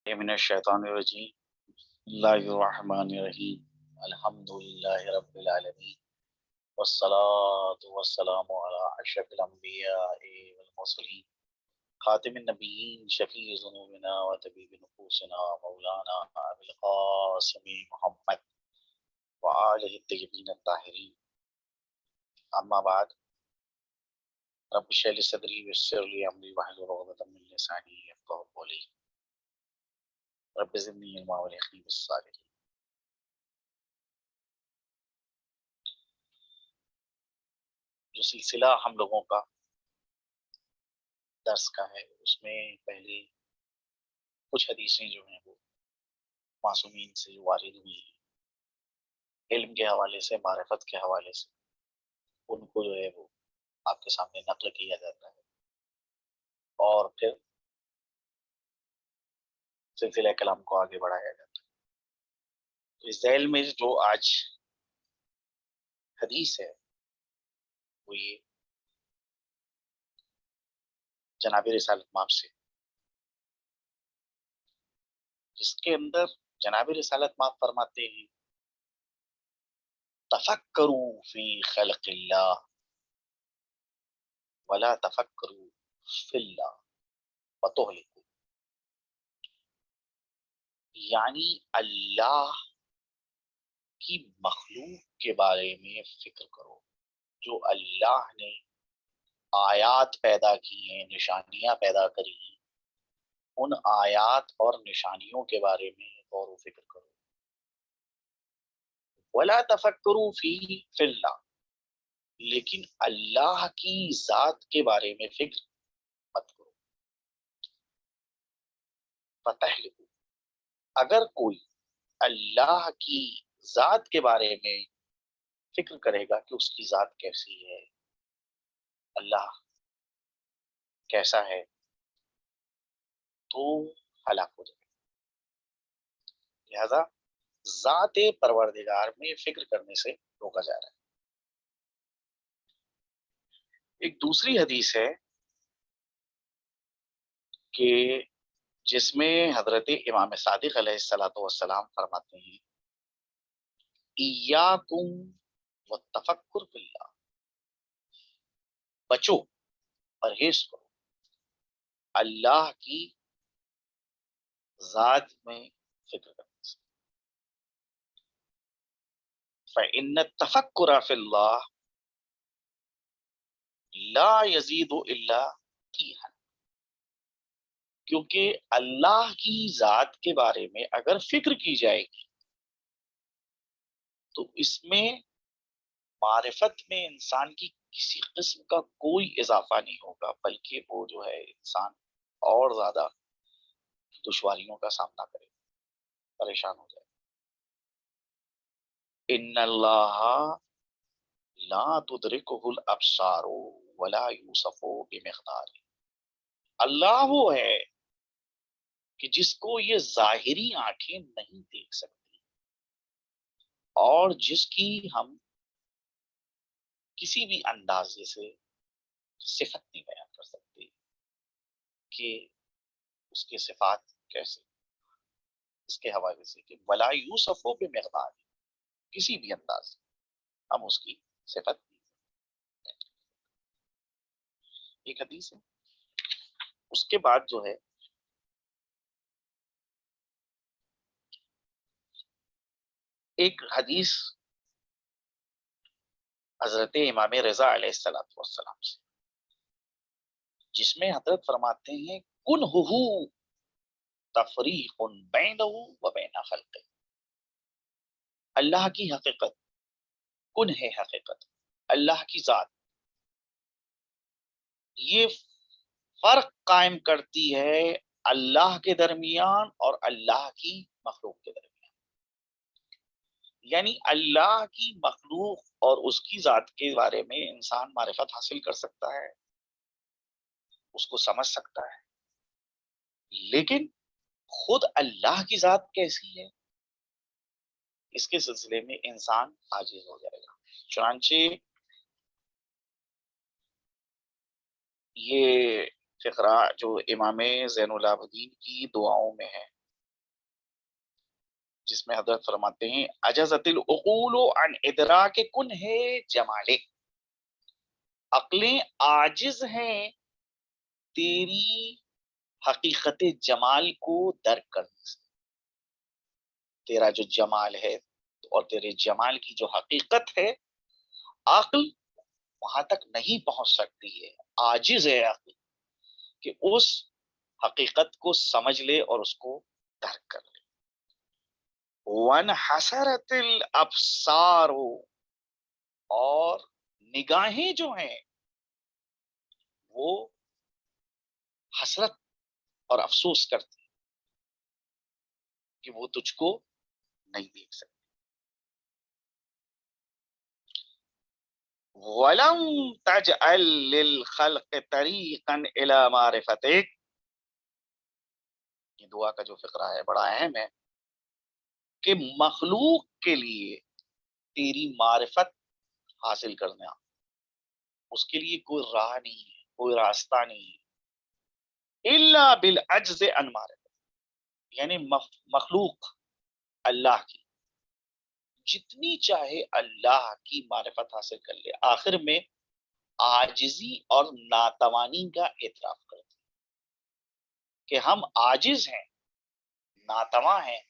من الشیطان الرجیم بسم اللہ الرحمن الرحیم الحمدللہ رب العالمین والصلاة والسلام علی اشرف الانبیاء والمرسلین خاتم النبیین شفیع ذنوبنا و طبیب نفوسنا مولانا ابی القاسم محمد وآلہ الطیبین الطاہرین اما بعد رب اشرح لی صدری ویسر لی امری واحلل عقدۃ من لسانی یفقہوا قولی رب زدنی علما والحقنی بالصالحین۔ جو سلسلہ ہم لوگوں کا درس کا ہے اس میں پہلے کچھ حدیثیں جو ہیں وہ معصومین سے وارد ہوئی ہیں، علم کے حوالے سے، معرفت کے حوالے سے، ان کو جو ہے وہ آپ کے سامنے نقل کیا جاتا ہے اور پھر سلسلہ کلام کو آگے بڑھایا جاتا ہے۔ تو اس ذیل میں جو آج حدیث ہے وہ یہ جناب رسالت مآب سے، جس کے اندر جناب رسالت مآب فرماتے ہیں تفکروا فی خلق اللہ ولا تفکروا فی اللہ وتہلکوا، یعنی اللہ کی مخلوق کے بارے میں فکر کرو۔ جو اللہ نے آیات پیدا کی ہیں، نشانیاں پیدا کری ہیں، ان آیات اور نشانیوں کے بارے میں غور و فکر کرو۔ ولا تفکروا فی اللہ، لیکن اللہ کی ذات کے بارے میں فکر مت کرو۔ فتہلکوا، اگر کوئی اللہ کی ذات کے بارے میں فکر کرے گا کہ اس کی ذات کیسی ہے، اللہ کیسا ہے، تو ہلاک ہو جائے گا۔ لہذا ذات پروردگار میں فکر کرنے سے روکا جا رہا ہے۔ ایک دوسری حدیث ہے کہ جس میں حضرت امام صادق علیہ الصلوۃ والسلام فرماتے ہیں ایاکم والتفکر فی اللہ، بچو، پرہیز کرو اللہ کی ذات میں فکر کرنے سے۔ فإن التفکر فی اللہ لا یزید الا تیہا، کیونکہ اللہ کی ذات کے بارے میں اگر فکر کی جائے گی تو اس میں معرفت میں انسان کی کسی قسم کا کوئی اضافہ نہیں ہوگا، بلکہ وہ جو ہے انسان اور زیادہ دشواریوں کا سامنا کرے، پریشان ہو جائے۔ ان اللہ لا تدرکہ الابصار ولا یوصف بمقدار، اللہ وہ ہے کہ جس کو یہ ظاہری آنکھیں نہیں دیکھ سکتی اور جس کی ہم کسی بھی اندازے سے صفت نہیں بیان کر سکتے کہ اس کے صفات کیسے، اس کے حوالے سے کہ ولا یوصف بمقدار، کسی بھی انداز سے ہم اس کی صفت نہیں۔ ایک حدیث ہے، اس کے بعد جو ہے ایک حدیث حضرت امام رضا علیہ السلام سے، جس میں حضرت فرماتے ہیں کنہ تفریق بینہ و بین خلقہ، اللہ کی حقیقت کن ہے، حقیقت اللہ کی ذات، یہ فرق قائم کرتی ہے اللہ کے درمیان اور اللہ کی مخلوق کے درمیان۔ یعنی اللہ کی مخلوق اور اس کی ذات کے بارے میں انسان معرفت حاصل کر سکتا ہے، اس کو سمجھ سکتا ہے، لیکن خود اللہ کی ذات کیسی ہے اس کے سلسلے میں انسان عاجز ہو جائے گا۔ چنانچہ یہ فقرہ جو امام زین العابدین کی دعاؤں میں ہے، جس میں حضرت فرماتے ہیں عجزت العقول عن ادراک کنہ جمالہ، عقلیں عاجز ہیں تیری حقیقت جمال کو درک کرنے سے. تیرا جو جمال ہے اور تیرے جمال کی جو حقیقت ہے، عقل وہاں تک نہیں پہنچ سکتی ہے، عاجز ہے عقل کہ اس حقیقت کو سمجھ لے اور اس کو درک کر لے. وَانْحَسَرَتِ الْأَبْصَارُ، اور نگاہیں جو ہیں وہ حسرت اور افسوس کرتی کہ وہ تجھ کو نہیں دیکھ سکتی. وَلَمْ تَجْعَلْ لِلْخَلْقِ طَرِيقًا إِلَى مَعْرِفَتِكَ، یہ دعا کا جو فقرہ ہے بڑا اہم ہے کہ مخلوق کے لیے تیری معرفت حاصل کرنا، اس کے لیے کوئی راہ نہیں ہے، کوئی راستہ نہیں ہے. الا بالعجز عن معرفت، یعنی مخلوق اللہ کی جتنی چاہے اللہ کی معرفت حاصل کر لے، آخر میں عاجزی اور ناتوانی کا اعتراف کرتے کہ ہم عاجز ہیں، ناتواں ہیں،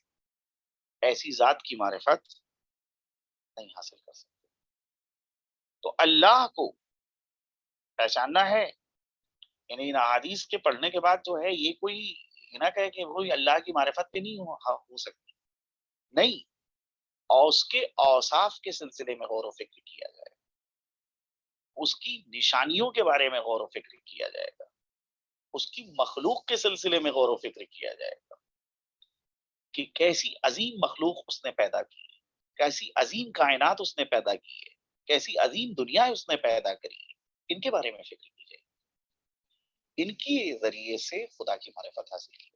ایسی ذات کی معرفت نہیں حاصل کر سکتے. تو اللہ کو پہچاننا ہے، یعنی ان احادیث کے پڑھنے کے بعد جو ہے یہ کوئی نہ کہے کہ وہی اللہ کی معرفت پہ نہیں ہو سکتی، نہیں. اور اس کے اوصاف کے سلسلے میں غور و فکر کیا جائے، اس کی نشانیوں کے بارے میں غور و فکر کیا جائے گا، اس کی مخلوق کے سلسلے میں غور و فکر کیا جائے گا کہ کیسی عظیم مخلوق اس نے پیدا کی ہے، کیسی عظیم کائنات اس نے پیدا کی ہے، کیسی عظیم دنیا اس نے پیدا کری ہے. ان کے بارے میں فکر کی جائے، ان کے ذریعے سے خدا کی معرفت حاصل کی.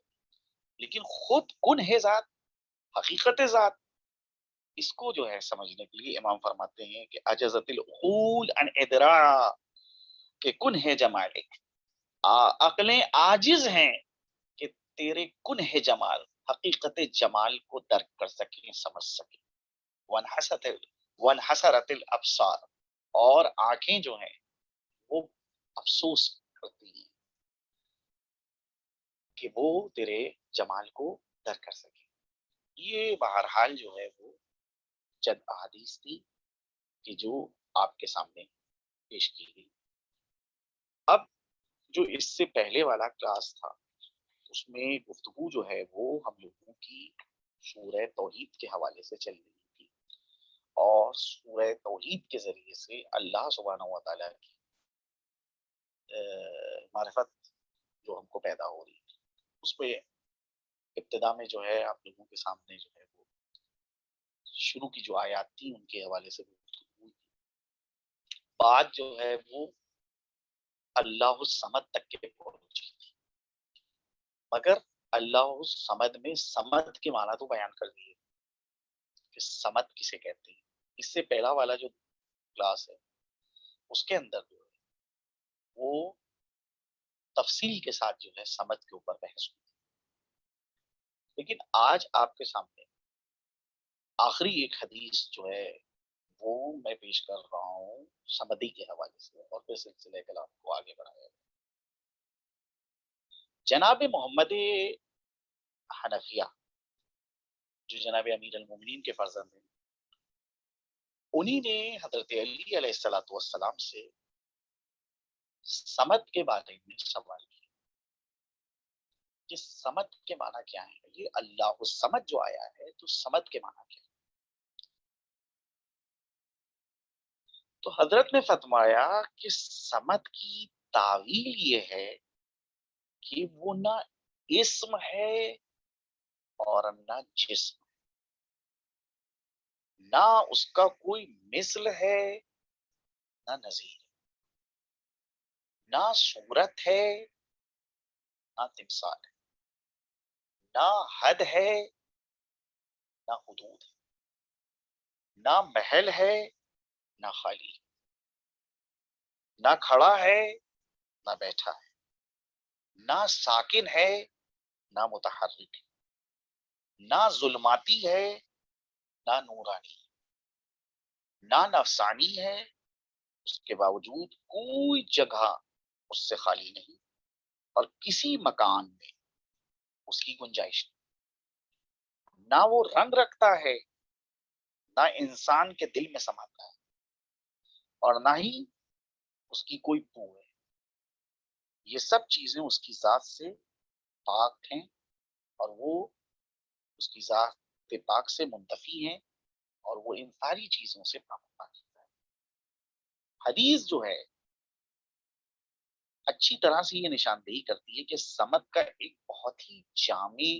لیکن خود کن ہے ذات، حقیقت ذات، اس کو جو ہے سمجھنے کے لیے امام فرماتے ہیں کہ عجزت العقول عن ادرا کہ کن ہے جمالک، عقلیں عاجز ہیں کہ تیرے کن ہے جمال، حقیقت جمال کو درک کر سکیں، سمجھ سکیں. وانحسرت الابصار، اور آنکھیں جو ہیں وہ افسوس کرتی ہیں کہ وہ تیرے جمال کو درک کر سکیں. یہ بہرحال جو ہے وہ چند احادیث تھی کہ جو آپ کے سامنے پیش کی گئی. اب جو اس سے پہلے والا کلاس تھا اس میں گفتگو جو ہے وہ ہم لوگوں کی سورہ توحید کے حوالے سے چل رہی تھی، اور سورہ توحید کے ذریعے سے اللہ سبحانہ و تعالیٰ کی معرفت جو ہم کو پیدا ہو رہی ہے، اس پہ ابتدا میں جو ہے آپ لوگوں کے سامنے جو ہے وہ شروع کی جو آیات تھی ان کے حوالے سے گفتگو ہوئی تھی. بات جو ہے وہ اللہ الصمد تک کے پہنچی تھی، مگر اللہ الصمد میں صمد کے معنی تو بیان کر دیے کہ صمد کسے کہتے ہیں. اس سے پہلا والا جو کلاس ہے اس کے اندر جو ہے وہ تفصیل کے ساتھ جو ہے صمد کے اوپر بحث ہوئی. لیکن آج آپ کے سامنے آخری ایک حدیث جو ہے وہ میں پیش کر رہا ہوں صمدی کے حوالے سے، اور پھر سلسلہ کلام کو آگے بڑھایا. جناب محمد حنفیہ جو جناب امیر المومنین کے فرزند ہیں، انہی نے حضرت علی علیہ الصلوۃ والسلام سے صمد کے بارے میں سوال کیا کہ صمد کے معنی کیا ہے. یہ اللہ الصمد جو آیا ہے تو صمد کے معنی کیا ہے؟ تو حضرت نے فرمایا کہ صمد کی تعویل یہ ہے کہ وہ نہ اسم ہے اور نہ جسم، نہ اس کا کوئی مثل ہے نہ نظیر، نہ صورت ہے نہ تمثال ہے، نہ حد ہے نہ حدود ہے، نہ محل ہے نہ خالی، نہ کھڑا ہے نہ بیٹھا ہے، نہ ساکن ہے نہ متحرک ہے، نہ ظلماتی ہے نہ نورانی، نہ نفسانی ہے، اس کے باوجود کوئی جگہ اس سے خالی نہیں، اور کسی مکان میں اس کی گنجائش نہیں، نہ وہ رنگ رکھتا ہے نہ انسان کے دل میں سماتا ہے، اور نہ ہی اس کی کوئی بو ہے۔ یہ سب چیزیں اس کی ذات سے پاک ہیں، اور وہ اس کی ذات پاک سے منتفی ہیں، اور وہ ان ساری چیزوں سے پاک ہے۔ حدیث جو ہے اچھی طرح سے یہ نشاندہی کرتی ہے کہ سمت کا ایک بہت ہی جامع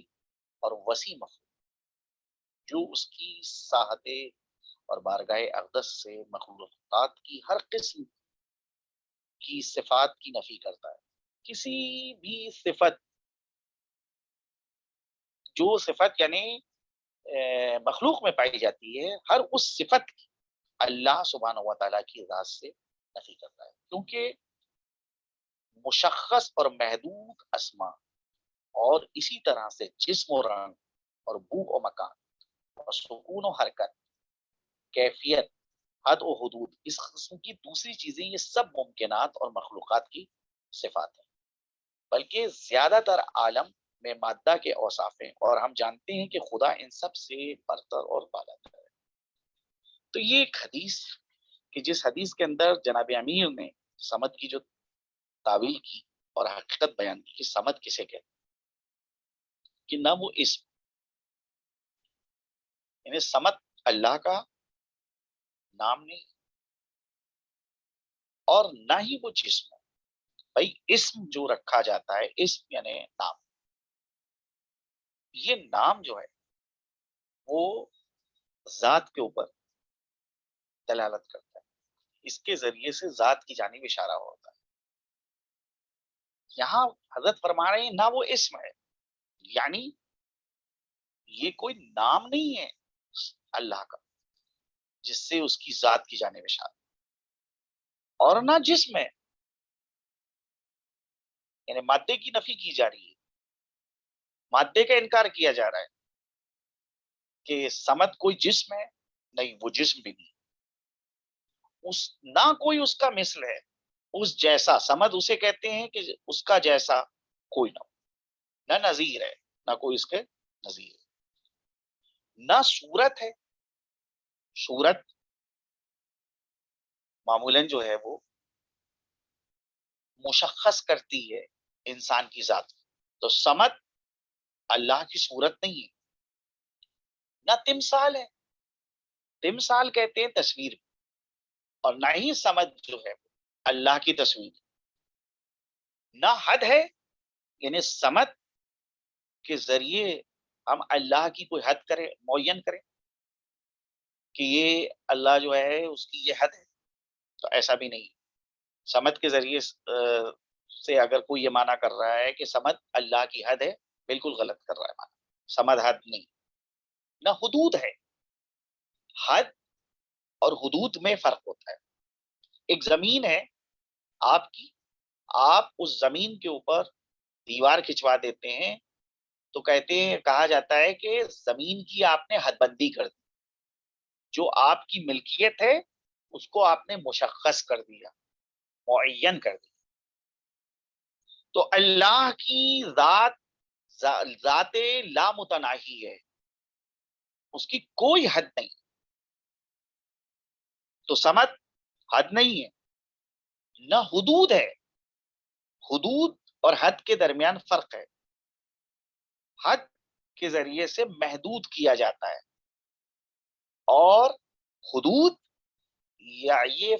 اور وسیع مفہوم، جو اس کی ساحت اور بارگاہ اقدس سے مخلوقات کی ہر قسم کی صفات کی نفی کرتا ہے۔ کسی بھی صفت، جو صفت یعنی مخلوق میں پائی جاتی ہے، ہر اس صفت کی اللہ سبحانہ و تعالیٰ کی ذات سے نفی کرتا ہے، کیونکہ مشخص اور محدود اسما اور اسی طرح سے جسم و رنگ اور بو و مکان اور سکون و حرکت، کیفیت، حد و حدود، اس قسم کی دوسری چیزیں، یہ سب ممکنات اور مخلوقات کی صفات ہیں، بلکہ زیادہ تر عالم میں مادہ کے اوصاف ہیں، اور ہم جانتے ہیں کہ خدا ان سب سے برتر اور بالا تر ہے۔ تو یہ ایک حدیث کہ جس حدیث کے اندر جناب امیر نے سمد کی جو تعویل کی اور حقیقت بیان کی کہ سمد کسے کہتے ہیں، کہ نہ وہ اسم، یعنی سمد اللہ کا نام نہیں، اور نہ ہی وہ جسم ہے۔ بھائی اسم جو رکھا جاتا ہے، اسم یعنی نام، یہ نام جو ہے وہ ذات کے اوپر دلالت کرتا ہے، اس کے ذریعے سے ذات کی جانب اشارہ ہوتا ہے۔ یہاں حضرت فرما رہے ہیں نہ وہ اسم ہے، یعنی یہ کوئی نام نہیں ہے اللہ کا جس سے اس کی ذات کی جانب اشارہ، اور نہ جسم ہے، یعنی مادے کی نفی کی جا رہی ہے، مادے کا انکار کیا جا رہا ہے کہ سمد کوئی جسم ہے، نہیں، وہ جسم بھی نہیں، نہ کوئی اس کا مثل ہے، اس جیسا سمد اسے کہتے ہیں کہ اس کا جیسا کوئی نہ ہو، نہ نظیر ہے، نہ کوئی اس کے نظیر ہے، نہ صورت ہے، صورت معمولاً جو ہے وہ مشخص کرتی ہے انسان کی ذات، تو سمد اللہ کی صورت نہیں ہے، نہ تمثال ہے، تمثال کہتے ہیں تصویر، اور نہ ہی سمد جو ہے اللہ کی تصویر، نہ حد ہے، یعنی سمد کے ذریعے ہم اللہ کی کوئی حد کریں، معین کریں کہ یہ اللہ جو ہے اس کی یہ حد ہے، تو ایسا بھی نہیں۔ سمد کے ذریعے سے اگر کوئی یہ معنی کر رہا ہے کہ سمد اللہ کی حد ہے، بالکل غلط کر رہا ہے معنی، سمد حد نہیں، نہ حدود ہے۔ حد اور حدود میں فرق ہوتا ہے۔ ایک زمین ہے آپ کی، آپ اس زمین کے اوپر دیوار کھچوا دیتے ہیں تو کہا جاتا ہے کہ زمین کی آپ نے حد بندی کر دی، جو آپ کی ملکیت ہے اس کو آپ نے مشخص کر دیا، معین کر دیا۔ تو اللہ کی ذات لا متناہی ہے، اس کی کوئی حد نہیں، تو سمد حد نہیں ہے، نہ حدود ہے، حدود اور حد کے درمیان فرق ہے، حد کے ذریعے سے محدود کیا جاتا ہے، اور حدود یا یہ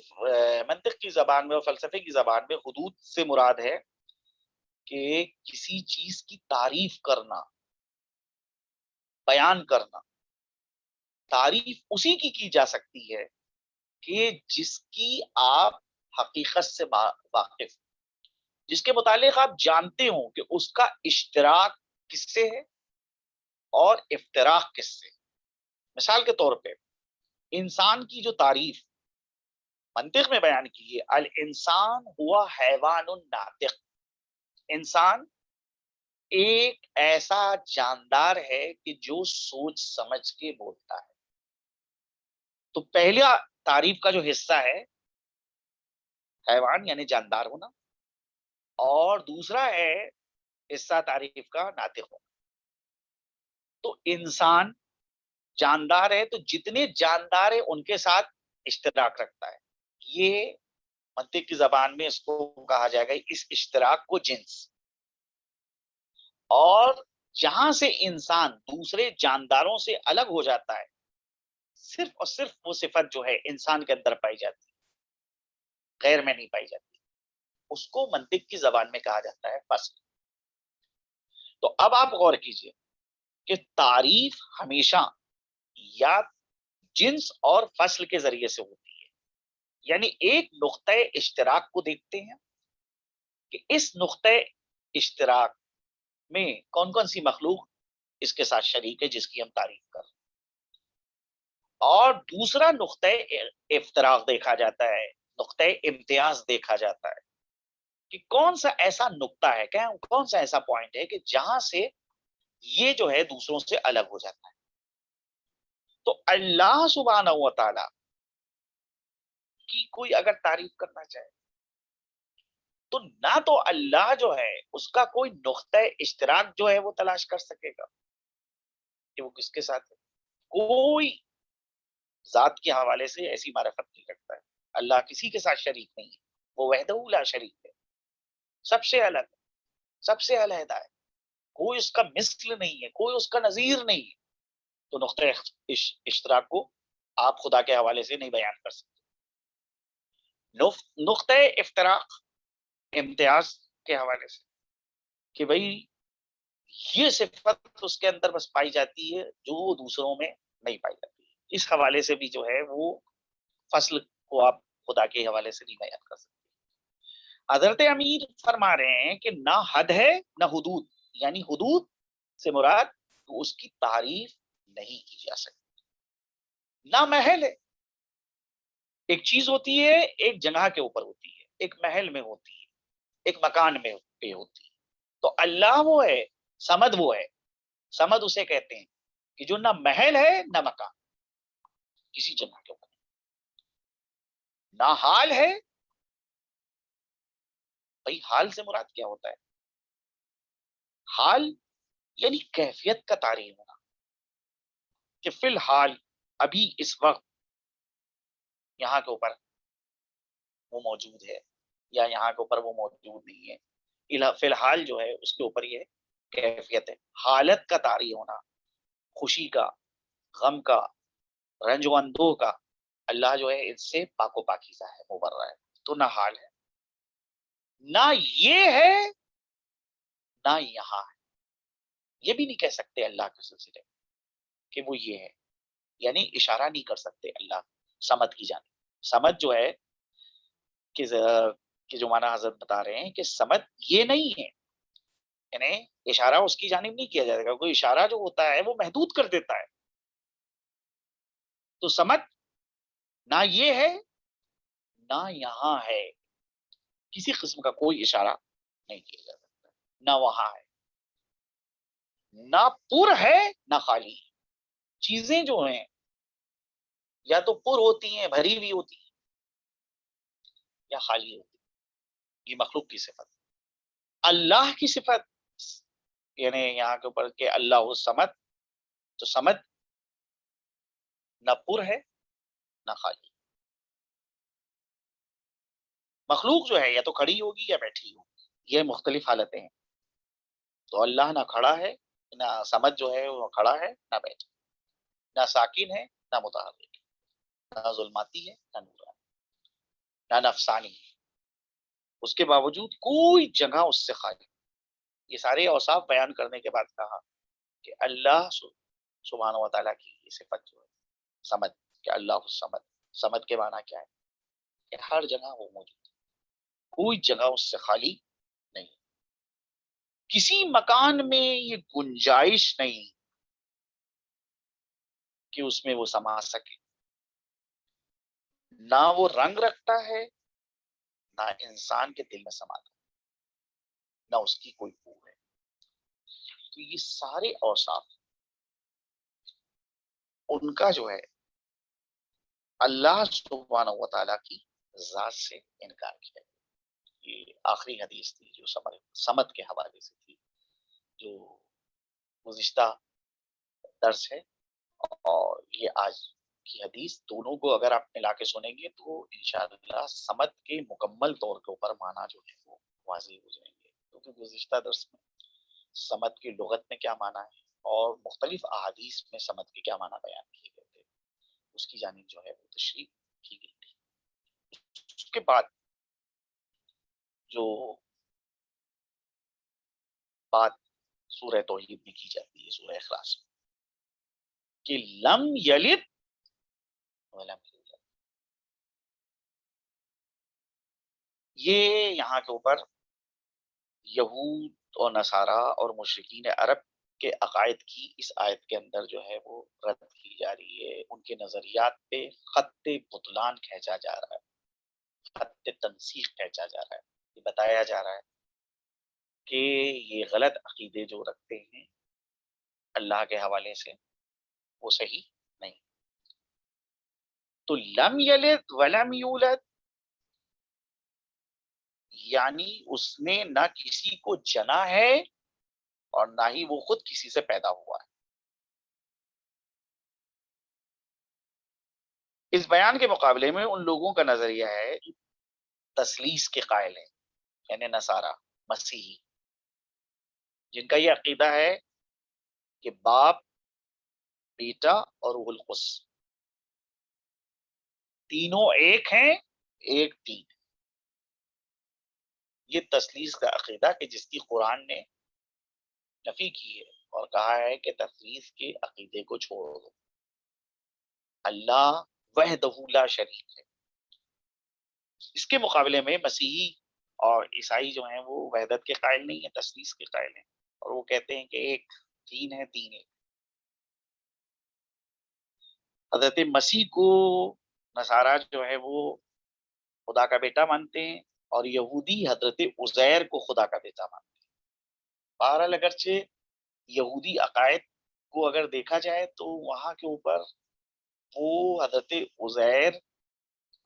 منطق کی زبان میں اور فلسفے کی زبان میں حدود سے مراد ہے کہ کسی چیز کی تعریف کرنا، بیان کرنا۔ تعریف اسی کی جا سکتی ہے کہ جس کی آپ حقیقت سے واقف، جس کے متعلق آپ جانتے ہوں کہ اس کا اشتراک کس سے ہے اور افتراق کس سے۔ مثال کے طور پہ انسان کی جو تعریف منطق میں بیان کی ہے، الانسان ہوا حیوان ناطق، انسان ایک ایسا جاندار ہے کہ جو سوچ سمجھ کے بولتا ہے. تو پہلا تعریف کا جو حصہ ہے حیوان یعنی جاندار ہونا، اور دوسرا ہے حصہ تعریف کا ناطق ہونا. تو انسان جاندار ہے تو جتنے جاندار ہیں ان کے ساتھ اشتراک رکھتا ہے. یہ منطق کی زبان میں اس کو کہا جائے گا اس اشتراک کو جنس. اور جہاں سے انسان دوسرے جانداروں سے الگ ہو جاتا ہے صرف اور صرف وہ صفت جو ہے انسان کے اندر پائی جاتی ہے، غیر میں نہیں پائی جاتی، اس کو منطق کی زبان میں کہا جاتا ہے فصل. تو اب آپ غور کیجئے کہ تعریف ہمیشہ یا جنس اور فصل کے ذریعے سے ہوتی ہے. یعنی ایک نقطۂ اشتراک کو دیکھتے ہیں کہ اس نقطۂ اشتراک میں کون کون سی مخلوق اس کے ساتھ شریک ہے جس کی ہم تعریف کر رہے ہیں. اور دوسرا نقطۂ افتراق دیکھا جاتا ہے، نقطۂ امتیاز دیکھا جاتا ہے کہ کون سا ایسا نقطہ ہے، کون سا ایسا پوائنٹ ہے کہ جہاں سے یہ جو ہے دوسروں سے الگ ہو جاتا ہے. تو اللہ سبحانہ و تعالی کی کوئی اگر تعریف کرنا چاہے تو نہ تو اللہ جو ہے اس کا کوئی نقطۂ اشتراک جو ہے وہ تلاش کر سکے گا کہ وہ کس کے ساتھ ہے. کوئی ذات کے حوالے سے ایسی معرفت نہیں رکھتا ہے. اللہ کسی کے ساتھ شریک نہیں ہے، وہ وحدہ لا شریک ہے، سب سے الگ ہے، سب سے علیحدہ ہے، کوئی اس کا مثل نہیں ہے، کوئی اس کا نظیر نہیں ہے. تو نقطۂ اشتراک کو آپ خدا کے حوالے سے نہیں بیان کر سکتے. نقطۂ افتراق امتیاز کے حوالے سے کہ بھئی یہ صفت اس کے اندر بس پائی جاتی ہے جو دوسروں میں نہیں پائی جاتی. اس حوالے سے بھی جو ہے وہ فصل کو آپ خدا کے حوالے سے نہیں بیان کر سکتے. حضرت امیر فرما رہے ہیں کہ نہ حد ہے نہ حدود، یعنی حدود سے مراد تو اس کی تعریف نہیں کی جا سکتی. نہ محل ہے، ایک چیز ہوتی ہے ایک جگہ کے اوپر ہوتی ہے، ایک محل میں ہوتی ہے، ایک مکان میں پہ ہوتی ہے. تو اللہ وہ ہے، سمد وہ ہے. سمد اسے کہتے ہیں کہ جو نہ محل ہے نہ مکان، کسی جگہ کے اوپر. نہ حال ہے، بھائی حال سے مراد کیا ہوتا ہے؟ حال یعنی کیفیت کا تعین ہونا کہ فی الحال ابھی اس وقت یہاں کے اوپر وہ موجود ہے یا یہاں کے اوپر وہ موجود نہیں ہے. فی الحال جو ہے اس کے اوپر یہ کیفیت ہے. حالت کا تعین ہونا، خوشی کا، غم کا، رنج و اندوہ کا، اللہ جو ہے اس سے پاک و پاکیزہ ہے، مبرہ ہے. تو نہ حال ہے، نہ یہ ہے، نہ یہاں ہے. یہ بھی نہیں کہہ سکتے اللہ کے سلسلے کہ وہ یہ ہے، یعنی اشارہ نہیں کر سکتے اللہ سمد کی جانب. سمد جو ہے کہ جو مانا حضرت بتا رہے ہیں کہ سمد یہ نہیں ہے، یعنی اشارہ اس کی جانب نہیں کیا جائے گا. کوئی اشارہ جو ہوتا ہے وہ محدود کر دیتا ہے. تو سمد نہ یہ ہے نہ یہاں ہے، کسی قسم کا کوئی اشارہ نہیں کیا جا سکتا. نہ وہاں ہے، نہ پر ہے نہ خالی ہے. چیزیں جو ہیں یا تو پر ہوتی ہیں، بھری ہوئی ہوتی ہیں، یا خالی ہوتی ہیں. یہ مخلوق کی صفت. اللہ کی صفت یعنی یہاں کے اوپر کہ اللہ سمد، تو سمد نہ پر ہے نہ خالی. مخلوق جو ہے یا تو کھڑی ہوگی یا بیٹھی ہوگی، یہ مختلف حالتیں ہیں. تو اللہ نہ کھڑا ہے، نہ سمد جو ہے وہ کھڑا ہے نہ بیٹھا، نہ ساکن ہے نہ متحرک، نہ ظلماتی ہے نہ نورانی، نہ نفسانی ہے. اس کے باوجود کوئی جگہ اس سے خالی. یہ سارے اوصاف بیان کرنے کے بعد کہا کہ اللہ سبحانہ و تعالیٰ کی یہ صفت جو ہے سمد، کہ اللہ سمد. سمد کے معنی کیا ہے؟ کہ ہر جگہ وہ موجود ہے، کوئی جگہ اس سے خالی نہیں. کسی مکان میں یہ گنجائش نہیں کہ اس میں وہ سما سکے. نہ وہ رنگ رکھتا ہے نہ انسان کے دل میں سماتا، نہ اس کی کوئی بو ہے. تو یہ سارے اوصاف ان کا جو ہے اللہ سبحانہ و تعالیٰ کی ذات سے انکار کیا. یہ آخری حدیث تھی جو سمت کے حوالے سے تھی، جو گزشتہ درس ہے اور یہ آج کی حدیث. دونوں کو اگر آپ ملا کے سنیں گے تو انشاءاللہ سمت کے مکمل طور کے اوپر معنی جو ہے وہ واضح ہو جائیں گے. کیونکہ گزشتہ درس میں سمت کی لغت میں کیا معنی ہے اور مختلف احادیث میں سمت کے کیا معنی بیان کیے گئے تھے، اس کی جانب جو ہے وہ تشریح کی گئی تھی. اس کے بعد جو بات سورہ توحید میں کی جاتی ہے، سورہ اخلاص میں، کہ لم یلد ولم یولد، یہ یہاں کے اوپر یہود اور نصارہ اور مشرکین عرب کے عقائد کی اس آیت کے اندر جو ہے وہ رد کی جا رہی ہے. ان کے نظریات پہ خط بطلان کھینچا جا رہا ہے، خط تنسیخ کھینچا جا رہا ہے. یہ بتایا جا رہا ہے کہ یہ غلط عقیدے جو رکھتے ہیں اللہ کے حوالے سے وہ صحیح نہیں. تو لم یلد ولم یولد یعنی اس نے نہ کسی کو جنا ہے اور نہ ہی وہ خود کسی سے پیدا ہوا ہے. اس بیان کے مقابلے میں ان لوگوں کا نظریہ ہے تثلیث کے قائل ہیں، یعنی نصارہ مسیحی، جن کا یہ عقیدہ ہے کہ باپ، بیٹا اور روح القدس تینوں ایک ہیں، ایک تین. یہ تثلیث کا عقیدہ کہ جس کی قرآن نے نفی کی ہے اور کہا ہے کہ تثلیث کے عقیدے کو چھوڑ دو، اللہ وحدہ لا شریک ہے. اس کے مقابلے میں مسیحی اور عیسائی جو ہیں وہ وحدت کے قائل نہیں ہیں، تثلیث کے قائل ہیں، اور وہ کہتے ہیں کہ ایک تین ہے، تین ایک. حضرت مسیح کو نصارہ جو ہے وہ خدا کا بیٹا مانتے ہیں اور یہودی حضرت عزیر کو خدا کا بیٹا مانتے ہیں. بہرحال اگرچہ یہودی عقائد کو اگر دیکھا جائے تو وہاں کے اوپر وہ حضرت عزیر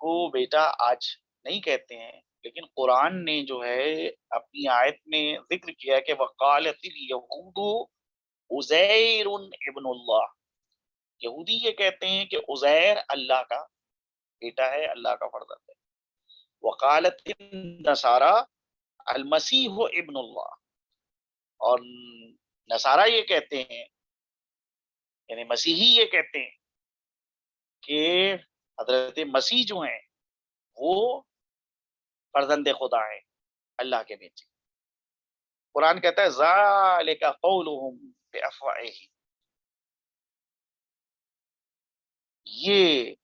کو بیٹا آج نہیں کہتے ہیں، لیکن قرآن نے جو ہے اپنی آیت میں ذکر کیا کہ وقالت الیہود عزیر ابن اللہ. یہودی یہ کہتے ہیں کہ عزیر اللہ کا بیٹا ہے، اللہ کا فرزند ہے. وقالت النصارى المسیح ابن اللہ، اور نصارہ یہ کہتے ہیں، یعنی مسیحی یہ کہتے ہیں کہ حضرت مسیح جو ہیں وہ فرزند خدا ہے، اللہ کے بیٹے. قرآن کہتا ہے ذالک قولہم بافواہہم، یہ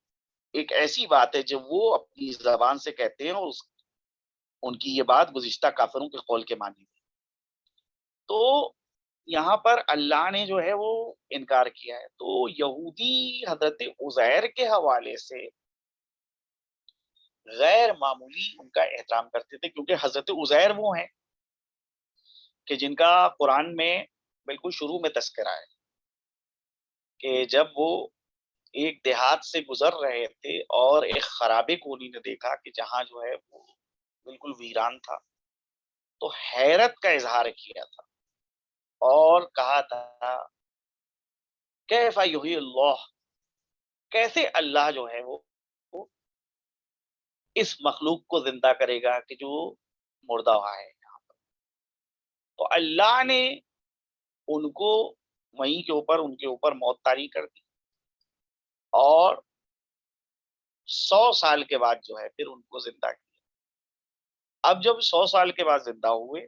ایک ایسی بات ہے جو وہ اپنی زبان سے کہتے ہیں، اور ان کی یہ بات گزشتہ کافروں کے قول کے معنی ہے. تو یہاں پر اللہ نے جو ہے وہ انکار کیا ہے. تو یہودی حضرت عزیر کے حوالے سے غیر معمولی ان کا احترام کرتے تھے، کیونکہ حضرت عزیر وہ ہیں کہ جن کا قرآن میں بالکل شروع میں تذکرہ ہے کہ جب وہ ایک دیہات سے گزر رہے تھے اور ایک خرابے کو انہوں نے دیکھا کہ جہاں جو ہے وہ بالکل ویران تھا، تو حیرت کا اظہار کیا تھا اور کہا تھا کیف یحیی اللہ، کیسے اللہ جو ہے وہ اس مخلوق کو زندہ کرے گا کہ جو مردہ ہوا ہے. تو اللہ نے ان کو وہیں کے اوپر ان کے اوپر موت طاری کر دی، اور 100 سال کے بعد جو ہے پھر ان کو زندہ کیا. اب جب 100 سال کے بعد زندہ ہوئے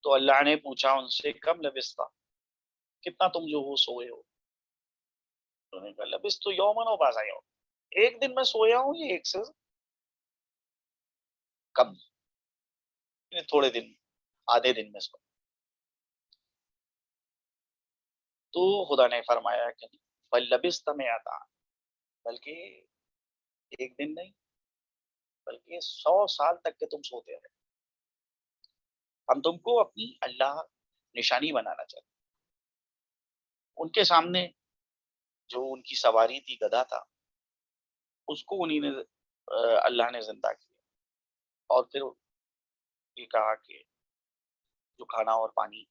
تو اللہ نے پوچھا ان سے کم لبستا، کتنا تم جو ہو سوئے ہو؟ انہوں نے کہا لبس تو یومن و بازا یوم، ایک دن میں سویا ہوں یہ ایک سے کم، تھوڑے دن، آدھے دن میں سویا. تو خدا نے فرمایا کہ بل لبست مئاتا، بلکہ ایک دن نہیں بلکہ 100 سال تک کے تم سوتے رہے. ہم تم کو اپنی اللہ نشانی بنانا چاہتے. ان کے سامنے جو ان کی سواری تھی گدھا تھا، اس کو انہی نے اللہ نے زندہ کیا اور پھر یہ کہا کہ جو کھانا اور پانی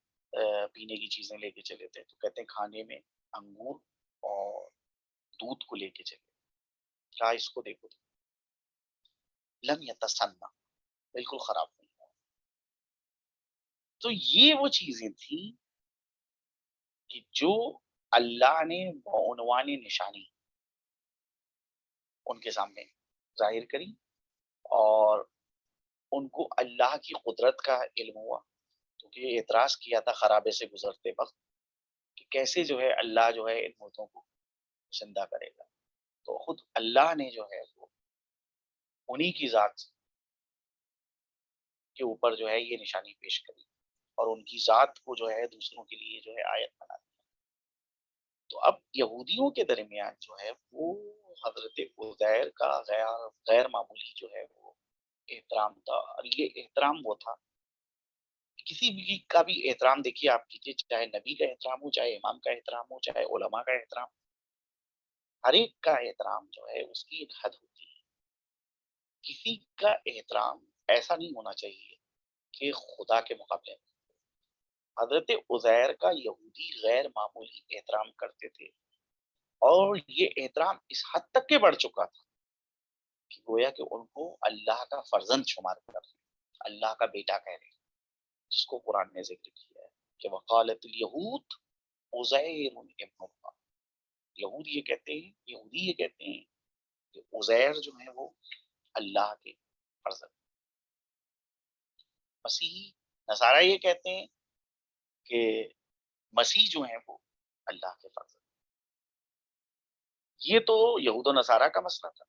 پینے کی چیزیں لے کے چلے تھے، تو کہتے ہیں کھانے میں انگور اور دودھ کو لے کے چلے. کہا اس کو دیکھو لم یتسنہ، بالکل خراب نہیں ہوا. تو یہ وہ چیزیں تھیں کہ جو اللہ نے بعنوان نشانی ان کے سامنے ظاہر کری، اور ان کو اللہ کی قدرت کا علم ہوا، کیونکہ اعتراض کیا تھا خرابے سے گزرتے وقت کہ کیسے جو ہے اللہ جو ہے ان مردوں کو زندہ کرے گا. تو خود اللہ نے جو ہے وہ انہی کی ذات کے اوپر جو ہے یہ نشانی پیش کری اور ان کی ذات کو جو ہے دوسروں کے لیے جو ہے آیت بنا دی. تو اب یہودیوں کے درمیان جو ہے وہ حضرت عزیر کا غیر معمولی جو ہے وہ احترام تھا. اور یہ احترام وہ تھا، کسی بھی کا بھی احترام دیکھیے آپ کیجیے، چاہے نبی کا احترام ہو، چاہے امام کا احترام ہو، چاہے علماء کا احترام، ہر ایک کا احترام جو ہے اس کی ایک حد ہوتی ہے. کسی کا احترام ایسا نہیں ہونا چاہیے کہ خدا کے مقابلے میں. حضرت عزیر کا یہودی غیر معمولی احترام کرتے تھے، اور یہ احترام اس حد تک کے بڑھ چکا تھا کہ گویا کہ ان کو اللہ کا فرزند شمار کر رہے ہیں، اللہ کا بیٹا کہہ رہے ہیں، جس کو قرآن نے ذکر کیا ہے کہ وقالت الیہود عزیر ابن اللہ. یہودی یہ کہتے ہیں کہ عزیر جو ہے وہ اللہ کے فرزند. مسیحی نصارہ یہ کہتے ہیں کہ مسیح جو ہیں وہ اللہ کے فرزند. یہ تو یہود و نصارہ کا مسئلہ تھا.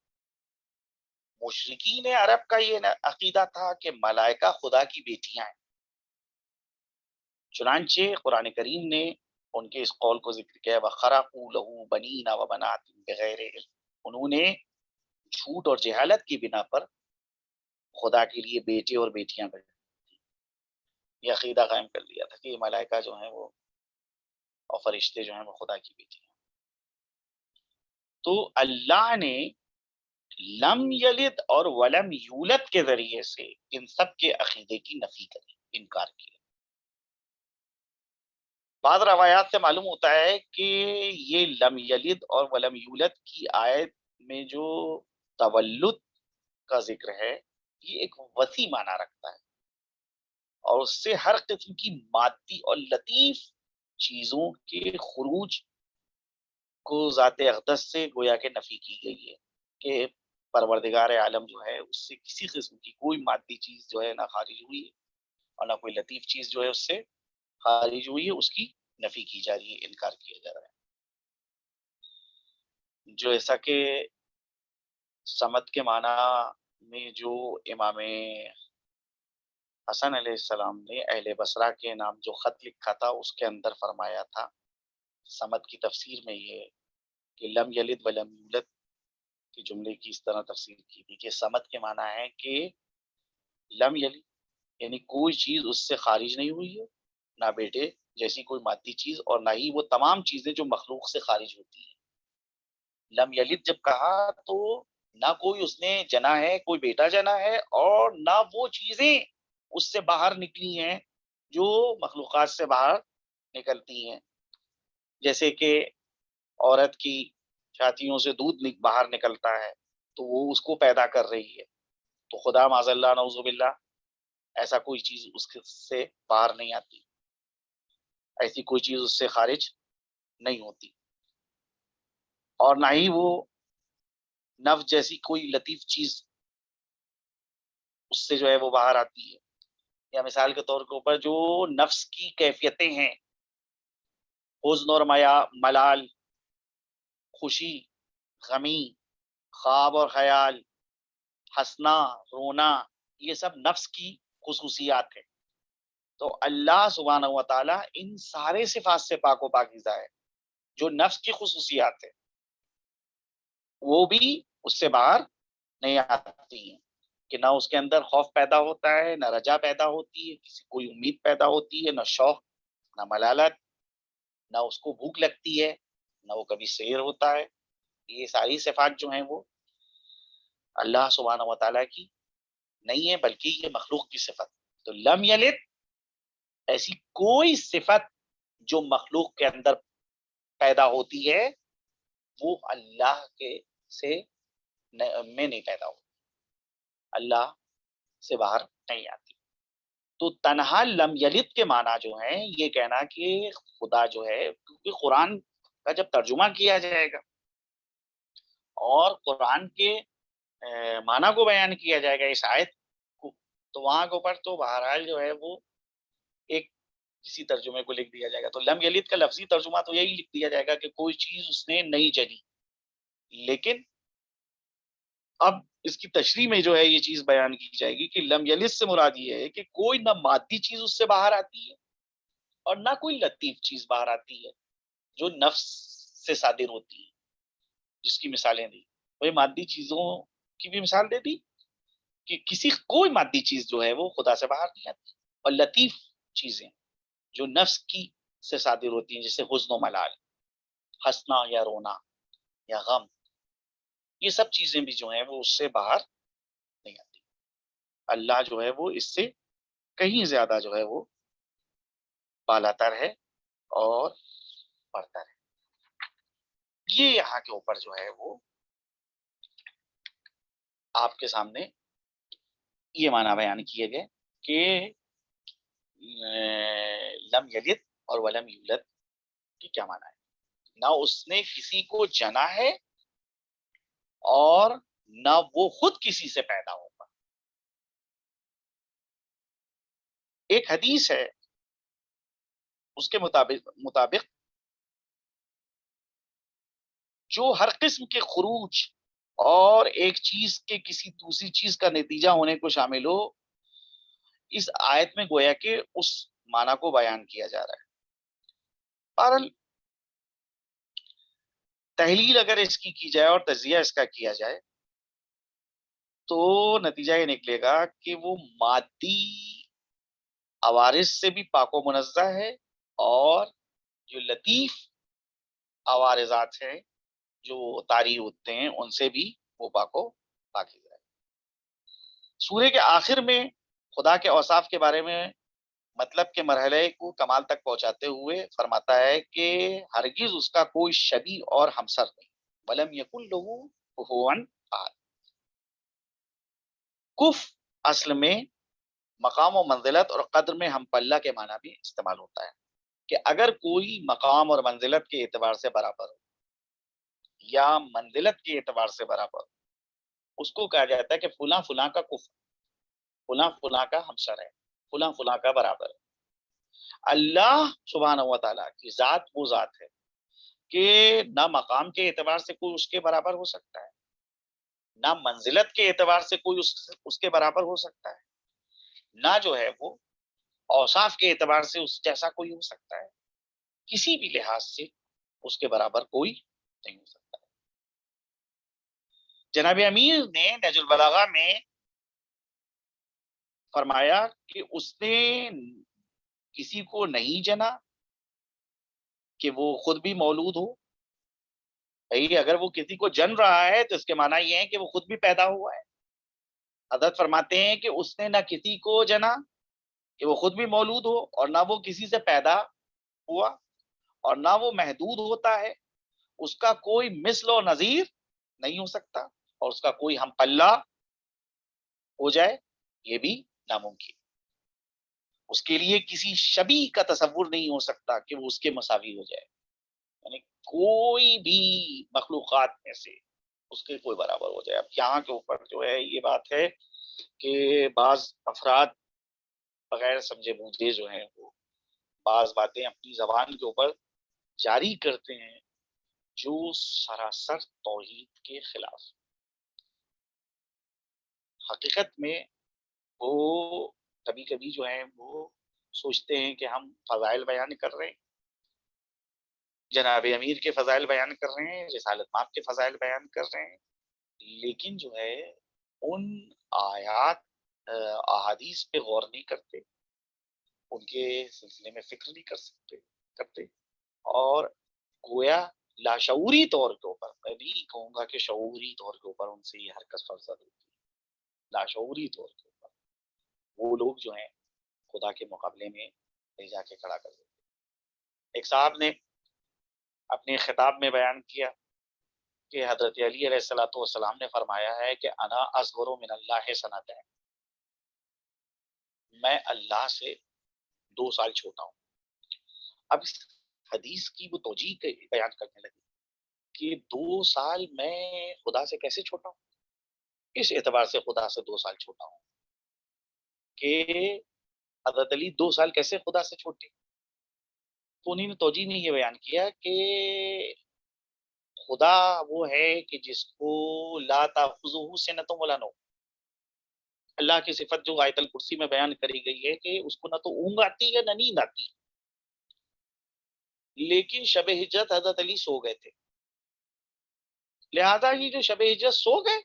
مشرکین عرب کا یہ عقیدہ تھا کہ ملائکہ خدا کی بیٹیاں ہیں. چنانچہ قرآن کریم نے ان کے اس قول کو ذکر کیا وَخَرَقُوا لَهُ بَنِينَ وَبَنَاتٍ بِغَيْرِ عِلْمٍ. انہوں نے جھوٹ اور جہالت کی بنا پر خدا کے لیے بیٹے اور بیٹیاں بنا یہ عقیدہ قائم کر لیا تھا کہ یہ ملائکہ جو ہیں وہ اور فرشتے جو ہیں وہ خدا کی بیٹی ہیں. تو اللہ نے لم یلد اور ولم یولد کے ذریعے سے ان سب کے عقیدے کی نفی کری، انکار کیا. بعض روایات سے معلوم ہوتا ہے کہ یہ لم یلد اور ولم یولد کی آیت میں جو تولد کا ذکر ہے یہ ایک وسیع معنی رکھتا ہے، اور اس سے ہر قسم کی مادی اور لطیف چیزوں کے خروج کو ذات اقدس سے گویا کہ نفی کی گئی ہے کہ پروردگار عالم جو ہے اس سے کسی قسم کی کوئی مادی چیز جو ہے نہ خارج ہوئی ہے اور نہ کوئی لطیف چیز جو ہے اس سے خارج ہوئی ہے، اس کی نفی کی جا رہی ہے، انکار کیا جا رہا ہے. جو ایسا کہ سمت کے معنی میں جو امام حسن علیہ السلام نے اہل بصرہ کے نام جو خط لکھا تھا اس کے اندر فرمایا تھا سمت کی تفسیر میں یہ کہ لم یلد ولم یولد کے جملے کی اس طرح تفسیر کی تھی کہ سمت کے معنی ہے کہ لم یلد یعنی کوئی چیز اس سے خارج نہیں ہوئی ہے، نہ بیٹے جیسی کوئی مادی چیز اور نہ ہی وہ تمام چیزیں جو مخلوق سے خارج ہوتی ہیں. لم یلد جب کہا تو نہ کوئی اس نے جنا ہے، کوئی بیٹا جنا ہے، اور نہ وہ چیزیں اس سے باہر نکلی ہیں جو مخلوقات سے باہر نکلتی ہیں. جیسے کہ عورت کی چھاتیوں سے دودھ باہر نکلتا ہے تو وہ اس کو پیدا کر رہی ہے، تو خدا معاذ اللہ نعوذ باللہ ایسا کوئی چیز اس سے باہر نہیں آتی، ایسی کوئی چیز اس سے خارج نہیں ہوتی، اور نہ ہی وہ نفس جیسی کوئی لطیف چیز اس سے جو ہے وہ باہر آتی ہے. یا مثال کے طور کے اوپر جو نفس کی کیفیتیں ہیں، حزن اور ملال، خوشی، غمی، خواب اور خیال، ہنسنا، رونا، یہ سب نفس کی خصوصیات ہیں. تو اللہ سبحانہ و تعالیٰ ان سارے صفات سے پاک و پاکیزہ ہے. جو نفس کی خصوصیات ہیں وہ بھی اس سے باہر نہیں آتی ہیں، کہ نہ اس کے اندر خوف پیدا ہوتا ہے، نہ رجا پیدا ہوتی ہے، کسی کوئی امید پیدا ہوتی ہے، نہ شوق نہ ملالت، نہ اس کو بھوک لگتی ہے، نہ وہ کبھی سیر ہوتا ہے. یہ ساری صفات جو ہیں وہ اللہ سبحانہ و تعالیٰ کی نہیں ہے، بلکہ یہ مخلوق کی صفت. تو لم یلد، ایسی کوئی صفت جو مخلوق کے اندر پیدا ہوتی ہے وہ اللہ کے سے میں نہیں پیدا ہوتی، اللہ سے باہر نہیں آتی. تو تنہا لم یلد کے معنی جو ہیں یہ کہنا کہ خدا جو ہے، کیونکہ قرآن کا جب ترجمہ کیا جائے گا اور قرآن کے معنی کو بیان کیا جائے گا اس آیت کو، تو وہاں کے اوپر تو بہرحال جو ہے وہ ایک کسی ترجمے کو لکھ دیا جائے گا. تو لم یلد کا لفظی ترجمہ تو یہی لکھ دیا جائے گا کہ کوئی چیز اس نے نہیں جلی. لیکن اب اس کی تشریح میں جو ہے یہ چیز بیان کی جائے گی کہ لم یلد سے مراد یہ ہے کہ کوئی نہ مادی چیز اس سے باہر آتی ہے اور نہ کوئی لطیف چیز باہر آتی ہے جو نفس سے صادر ہوتی ہے، جس کی مثالیں دی. وہی مادی چیزوں کی بھی مثال دے دی کہ کوئی مادی چیز جو ہے وہ خدا سے باہر نہیں آتی، اور لطیف چیزیں جو نفس کی سے صادر ہوتی ہیں جیسے حزن و ملال، ہنسنا یا رونا یا غم، یہ سب چیزیں بھی جو ہیں وہ اس سے باہر نہیں آتی. اللہ جو ہے وہ اس سے کہیں زیادہ جو ہے وہ بالاتر ہے اور برتر ہے. یہ یہاں کے اوپر جو ہے وہ آپ کے سامنے یہ معنی بیان کیے گئے کہ لم یلد اور ولم یولد کی کیا معنی ہے. نہ اس نے کسی کو جنا ہے اور نہ وہ خود کسی سے پیدا ہوگا. ایک حدیث ہے اس کے مطابق جو ہر قسم کے خروج اور ایک چیز کے کسی دوسری چیز کا نتیجہ ہونے کو شامل ہو، اس آیت میں گویا کہ اس معنی کو بیان کیا جا رہا ہے. بہرحال تحلیل اگر اس کی جائے اور تجزیہ اس کا کیا جائے تو نتیجہ یہ نکلے گا کہ وہ مادی عوارض سے بھی پاک و منزہ ہے، اور جو لطیف عوارضات ہیں جو طاری ہوتے ہیں ان سے بھی وہ پاک و پاکیزہ ہے. سورہ کے آخر میں خدا کے اوصاف کے بارے میں مطلب کے مرحلے کو کمال تک پہنچاتے ہوئے فرماتا ہے کہ ہرگز اس کا کوئی شبیہ اور ہمسر نہیں. ولم یکن لہ کفوا احد. کف اصل میں مقام و منزلت اور قدر میں ہم پلہ کے معنی بھی استعمال ہوتا ہے کہ اگر کوئی مقام اور منزلت کے اعتبار سے برابر ہو یا منزلت کے اعتبار سے برابر ہو، اس کو کہا جاتا ہے کہ فلاں فلاں کا کف، فلاں فلاں کا ہمسر ہے، فلاں فلاں کا برابر ہے. اللہ سبحانہ و تعالیٰ کی ذات وہ ذات ہے کہ نہ مقام کے اعتبار سے کوئی اس کے برابر ہو سکتا ہے، نہ منزلت کے اعتبار سے کوئی اس کے برابر ہو سکتا ہے، نہ جو ہے وہ اوصاف کے اعتبار سے اس جیسا کوئی ہو سکتا ہے. کسی بھی لحاظ سے اس کے برابر کوئی نہیں ہو سکتا. جناب امیر نے نہج البلاغہ میں فرمایا کہ اس نے کسی کو نہیں جنا کہ وہ خود بھی مولود ہو. اگر وہ کسی کو جن رہا ہے تو اس کے معنی یہ ہے کہ وہ خود بھی پیدا ہوا ہے. حضرت فرماتے ہیں کہ اس نے نہ کسی کو جنا کہ وہ خود بھی مولود ہو، اور نہ وہ کسی سے پیدا ہوا، اور نہ وہ محدود ہوتا ہے، اس کا کوئی مثل و نظیر نہیں ہو سکتا، اور اس کا کوئی ہم پلہ ہو جائے یہ بھی ناممکن. اس کے لیے کسی شبیہ کا تصور نہیں ہو سکتا کہ وہ اس کے مساوی ہو جائے. یعنی کوئی بھی مخلوقات میں سے اس کے کوئی برابر ہو جائے. اب یہاں کے اوپر جو ہے یہ بات ہے کہ بعض افراد بغیر سمجھے بوجھے جو ہیں وہ بعض باتیں اپنی زبان کے اوپر جاری کرتے ہیں جو سراسر توحید کے خلاف. حقیقت میں وہ کبھی کبھی جو ہے وہ سوچتے ہیں کہ ہم فضائل بیان کر رہے ہیں، جناب امیر کے فضائل بیان کر رہے ہیں، رسالت مآب کے فضائل بیان کر رہے ہیں، لیکن جو ہے ان آیات احادیث پہ غور نہیں کرتے، ان کے سلسلے میں فکر نہیں کرتے، اور گویا لاشعوری طور کے اوپر، میں نہیں کہوں گا کہ شعوری طور کے اوپر ان سے یہ حرکت فرضت ہوتی ہے، لاشعوری طور کے اوپر وہ لوگ جو ہیں خدا کے مقابلے میں لے جا کے کھڑا کر دیتے۔ ایک صاحب نے اپنے خطاب میں بیان کیا کہ حضرت علی علیہ الصلوۃ والسلام نے فرمایا ہے کہ انا اصغر من اللہ سنتین، میں اللہ سے 2 سال چھوٹا ہوں۔ اب اس حدیث کی وہ توجیہ بیان کرنے لگی کہ 2 سال میں خدا سے کیسے چھوٹا ہوں، اس اعتبار سے خدا سے 2 سال چھوٹا ہوں کہ حضرت علی 2 سال کیسے خدا سے چھوٹے؟ تو انہیں نے توجیہ میں یہ بیان کیا کہ خدا وہ ہے کہ جس کو لا تاخذہ سنۃ ولا نوم، اللہ کی صفت جو آیت الکرسی میں بیان کری گئی ہے کہ اس کو نہ تو اونگ آتی ہے نہ نیند آتی، لیکن شب ہجرت حضرت علی سو گئے تھے، لہذا یہ جو شب ہجرت سو گئے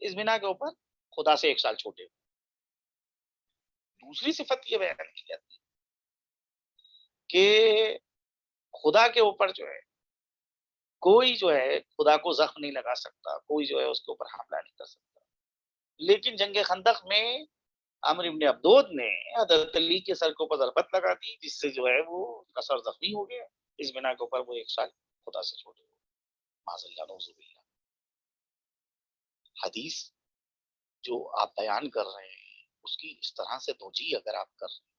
اس بنا کے اوپر خدا سے 1 سال چھوٹے ہوئے۔ دوسری صفت یہ بیان کی جاتی ہے کہ خدا کے اوپر جو ہے کوئی جو ہے خدا کو زخم نہیں لگا سکتا، کوئی جو ہے اس کے اوپر حملہ نہیں کر سکتا، لیکن جنگ خندق میں عمرو بن عبدود نے حضرت علی کے سر کے اوپر ضربت لگا دی جس سے جو ہے وہ ان کا سر زخمی ہو گیا، اس بنا کے اوپر وہ 1 سال خدا سے چھوٹے ہوئے، معاذ اللہ نعوذ باللہ۔ حدیث جو آپ بیان کر رہے ہیں اس کی اس طرح سے توجیہ اگر آپ کر رہے ہیں،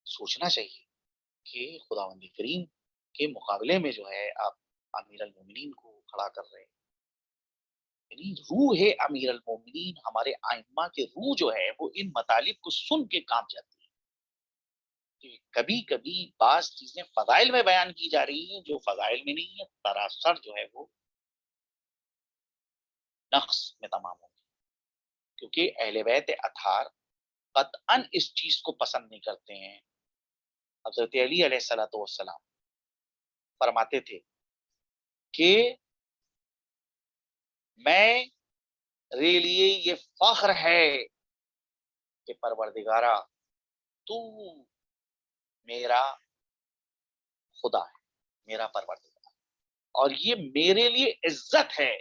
سوچنا چاہیے کہ خداوند کریم کے مقابلے میں جو ہے آپ امیر المومنین کو کھڑا کر رہے ہیں، یعنی روح امیر المومنین ہمارے ائمہ کے روح جو ہے وہ ان مطالب کو سن کے کام جاتی ہے کہ کبھی کبھی بعض چیزیں فضائل میں بیان کی جا رہی ہیں جو فضائل میں نہیں ہے، سراسر جو ہے وہ نقص میں تمام ہوگی، کیونکہ اہل بیت اطہار قطعاً اس چیز کو پسند نہیں کرتے ہیں۔ حضرت علی علیہ الصلوۃ والسلام فرماتے تھے کہ میرے لیے یہ فخر ہے کہ پروردگارا تو میرا خدا ہے، میرا پروردگار، اور یہ میرے لیے عزت ہے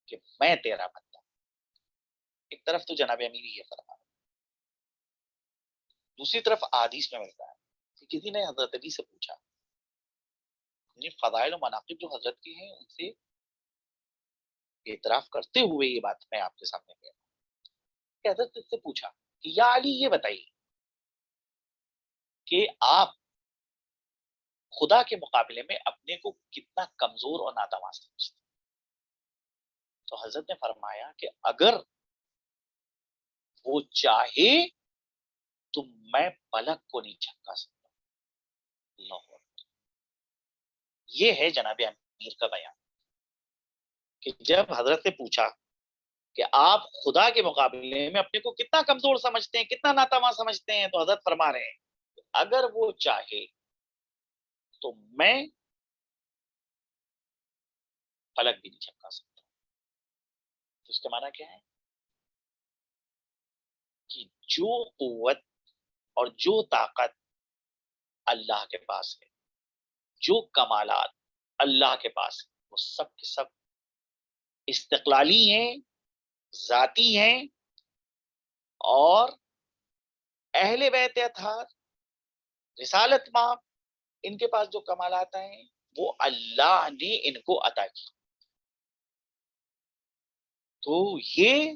کہ میں تیرا بندہ ہوں۔ ایک طرف تو جناب امیر یہ فرما رہے، دوسری طرف احادیث میں ملتا ہے کہ کسی نے حضرت علی سے پوچھا، فضائل و مناقب جو حضرت کے ہیں ان سے اعتراف کرتے ہوئے یہ بات میں آپ کے سامنے کہہ رہا ہوں کہ حضرت سے پوچھا کہ یا علی یہ بتائیے کہ آپ خدا کے مقابلے میں اپنے کو کتنا کمزور اور ناتواں سمجھتے ہیں؟ تو حضرت نے فرمایا کہ اگر وہ چاہے تو میں پلک کو نہیں جھپکا سکتا۔ اللہ اکبر۔ یہ ہے جناب امیر کا بیان کہ جب حضرت نے پوچھا کہ آپ خدا کے مقابلے میں اپنے کو کتنا کمزور سمجھتے ہیں، کتنا ناتواں سمجھتے ہیں، تو حضرت فرما رہے ہیں اگر وہ چاہے تو میں پلک بھی نہیں جھپکا سکتا۔ تو اس کا معنی کیا ہے کہ جو قوت اور جو طاقت اللہ کے پاس ہے، جو کمالات اللہ کے پاس ہے، وہ سب کے سب استقلالی ہیں، ذاتی ہیں، اور اہل بیت اطہار رسالت ماں ان کے پاس جو کمالات ہیں وہ اللہ نے ان کو عطا کی۔ تو یہ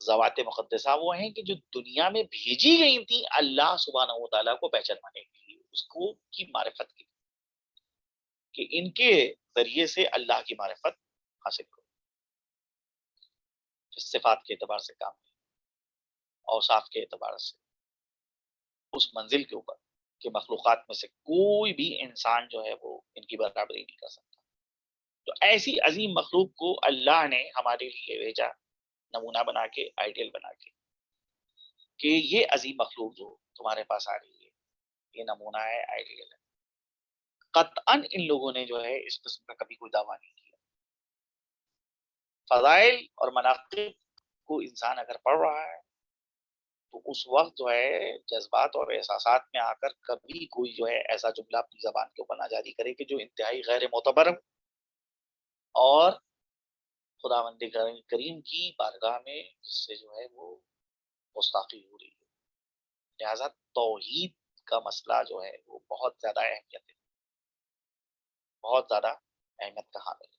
ذوات مقدسہ وہ ہیں کہ جو دنیا میں بھیجی گئی تھی اللہ سبحانہ و تعالیٰ کو پہچانوانے کے لیے، اس کو کی معرفت کے لیے، کہ ان کے ذریعے سے اللہ کی معرفت حاصل کرو، صفات کے اعتبار سے کام ہے، اوصاف کے اعتبار سے اس منزل کے اوپر کہ مخلوقات میں سے کوئی بھی انسان جو ہے وہ ان کی برابری نہیں کر سکتا۔ تو ایسی عظیم مخلوق کو اللہ نے ہمارے لیے بھیجا، نمونہ بنا کے، آئیڈیل بنا کے، کہ یہ عظیم مخلوق جو تمہارے پاس آ رہی ہے یہ نمونہ ہے، آئیڈیل ہے۔ قطعاً ان لوگوں نے جو ہے اس قسم کا کبھی کوئی دعویٰ نہیں کیا۔ فضائل اور مناقب کو انسان اگر پڑھ رہا ہے تو اس وقت جو ہے جذبات اور احساسات میں آ کر کبھی کوئی جو ہے ایسا جملہ اپنی زبان کے اوپر نہ جاری کرے کہ جو انتہائی غیر معتبر ہو اور خداوند کریم کی بارگاہ میں جس سے جو ہے وہ گستاخی ہو رہی ہے۔ لہذا توحید کا مسئلہ جو ہے وہ بہت زیادہ اہمیت ہے، بہت زیادہ اہمیت کا حامل ہے۔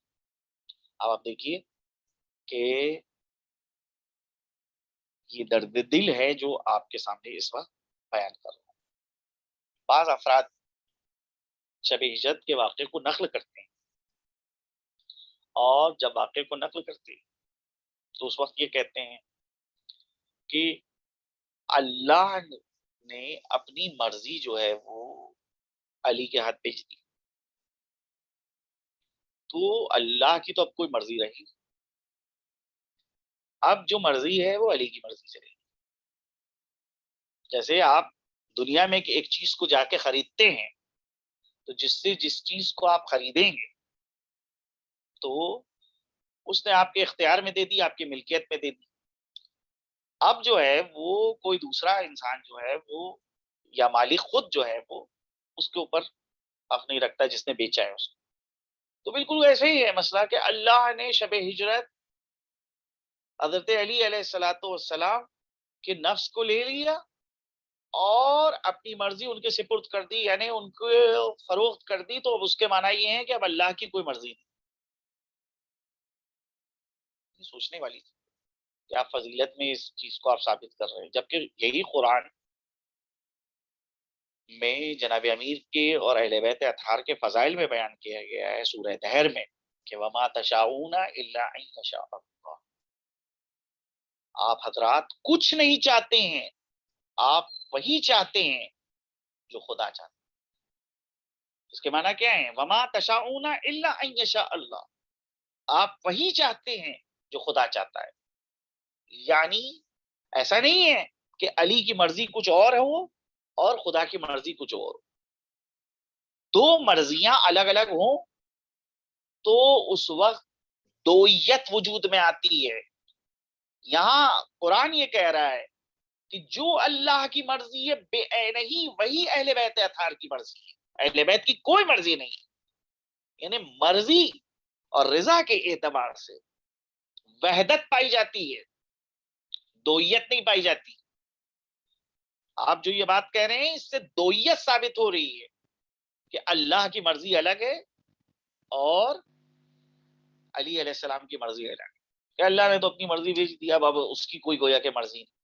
اب آپ دیکھیے کہ یہ درد دل ہے جو آپ کے سامنے اس وقت بیان کر رہا ہوں۔ بعض افراد شب ہجرت کے واقعے کو نقل کرتے ہیں، اور جب واقعے کو نقل کرتے ہیں تو اس وقت یہ کہتے ہیں کہ اللہ نے اپنی مرضی جو ہے وہ علی کے ہاتھ بھیج دی، تو اللہ کی تو اب کوئی مرضی رہی، اب جو مرضی ہے وہ علی کی مرضی سے رہی۔ جیسے آپ دنیا میں ایک چیز کو جا کے خریدتے ہیں، تو جس چیز کو آپ خریدیں گے تو اس نے آپ کے اختیار میں دے دی، آپ کی ملکیت میں دے دی۔ اب جو ہے وہ کوئی دوسرا انسان جو ہے وہ یا مالک خود جو ہے وہ اس کے اوپر حق نہیں رکھتا جس نے بیچا ہے اس کو۔ تو بالکل ایسے ہی ہے مسئلہ کہ اللہ نے شب ہجرت حضرت علی علیہ السلام کے نفس کو لے لیا اور اپنی مرضی ان کے سپرد کر دی، یعنی ان کو فروخت کر دی۔ تو اب اس کے معنی یہ ہے کہ اب اللہ کی کوئی مرضی نہیں۔ سوچنے والی چیز کہ آپ فضیلت میں اس چیز کو آپ ثابت کر رہے ہیں، جبکہ یہی قرآن میں جناب امیر کے اور اہل بیت اطہار کے فضائل میں بیان کیا گیا ہے سورہ دہر میں کہ وما تشاؤون الا ان یشاء اللہ، آپ حضرات کچھ نہیں چاہتے ہیں، آپ وہی چاہتے ہیں جو خدا چاہتا ہے۔ اس کے معنی کیا ہے؟ وما تشاؤون الا ان یشاء اللہ، آپ وہی چاہتے ہیں جو خدا چاہتا ہے۔ یعنی ایسا نہیں ہے کہ علی کی مرضی کچھ اور ہو اور خدا کی مرضی کچھ اور ہو، دو مرضیاں الگ الگ ہوں تو اس وقت دوئیت وجود میں آتی ہے۔ یہاں قرآن یہ کہہ رہا ہے کہ جو اللہ کی مرضی ہے بے عین ہی وہی اہل بیت اطہار کی مرضی ہے، اہل بیت کی کوئی مرضی نہیں ہے۔ یعنی مرضی اور رضا کے اعتبار سے وحدت پائی جاتی ہے، دوئیت نہیں پائی جاتی۔ آپ جو یہ بات کہہ رہے ہیں اس سے دوئیت ثابت ہو رہی ہے کہ اللہ کی مرضی الگ ہے اور علی علیہ السلام کی مرضی الگ ہے، کہ اللہ نے تو اپنی مرضی بھیج دیا، اب اس کی کوئی گویا کہ مرضی نہیں۔